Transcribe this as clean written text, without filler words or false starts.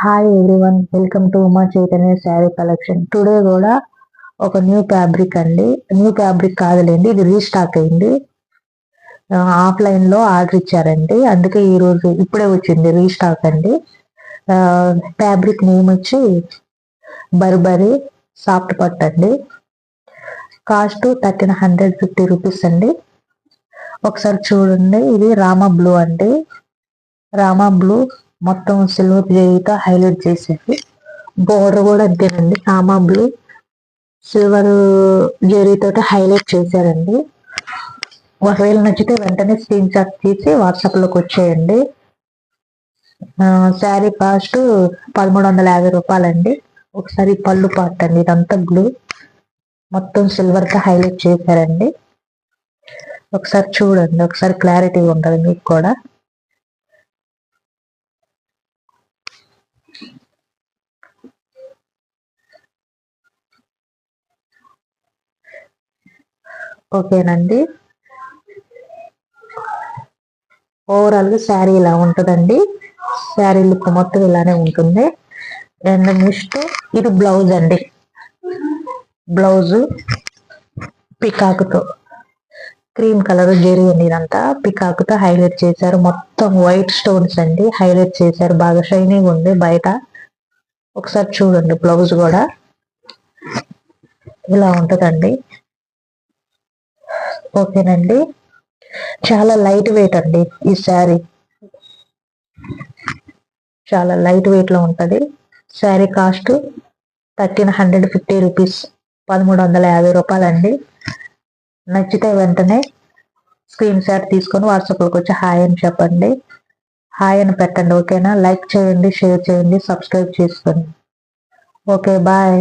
Hi everyone, welcome to Uma Chaitanya sari collection. Today కూడా ఒక new fabric అండి. న్యూ ఫ్యాబ్రిక్ కాదులేండి, ఇది రీస్టాక్ అయింది. ఆఫ్లైన్ లో ఆర్డర్ ఇచ్చారండి, అందుకే ఈ రోజు ఇప్పుడే వచ్చింది రీస్టాక్ అండి. ఫ్యాబ్రిక్ నేమ్ వచ్చి బర్బరీ సాఫ్ట్ పట్టు అండి. కాస్ట్ 1350 రూపీస్ అండి. ఒకసారి చూడండి, ఇది రామా బ్లూ అండి. రామా బ్లూ మొత్తం సిల్వర్ జరీతో హైలైట్ చేసేది. బోర్డర్ కూడా అంతేనండి, రామా బ్లూ సిల్వర్ జరీతో హైలైట్ చేశారండి. ఒకవేళ నచ్చితే వెంటనే స్క్రీన్ షాట్ తీసి వాట్సాప్ లోకి వచ్చేయండి. శారీ కాస్ట్ 1350 రూపాయలండి. ఒకసారి పళ్ళు పార్ట్ అండి, ఇదంతా బ్లూ మొత్తం సిల్వర్ తో హైలైట్ చేశారండి. ఒకసారి చూడండి, ఒకసారి క్లారిటీ ఉంటుంది మీకు కూడా. ఓకేనండి, ఓవరాల్ గా శారీ ఇలా ఉంటుందండి. శారీ లుక్ మొత్తం ఇలానే ఉంటుంది. అండ్ నెక్స్ట్ ఇది బ్లౌజ్ అండి. బ్లౌజ్ పికాకుతో క్రీమ్ కలర్ జెరీ అండి, ఇదంతా పికాకుతో హైలైట్ చేశారు. మొత్తం వైట్ స్టోన్స్ అండి హైలైట్ చేశారు, బాగా షైనింగ్ ఉంది బయట. ఒకసారి చూడండి, బ్లౌజ్ కూడా ఇలా ఉంటుందండి. ఓకేనండి, చాలా లైట్ వెయిట్ అండి ఈ శారీ, చాలా లైట్ వెయిట్ లో ఉంటది. శారీ కాస్ట్ 1350 రూపీస్, 1350 రూపాయలండి. నచ్చితే వెంటనే స్క్రీన్ షాట్ తీసుకొని వాట్సాప్లోకి వచ్చి హాయ్ అని చెప్పండి. హాయ్ అని పెట్టండి, ఓకేనా? లైక్ చేయండి, షేర్ చేయండి, సబ్స్క్రైబ్ చేసుకోండి. Okay, bye.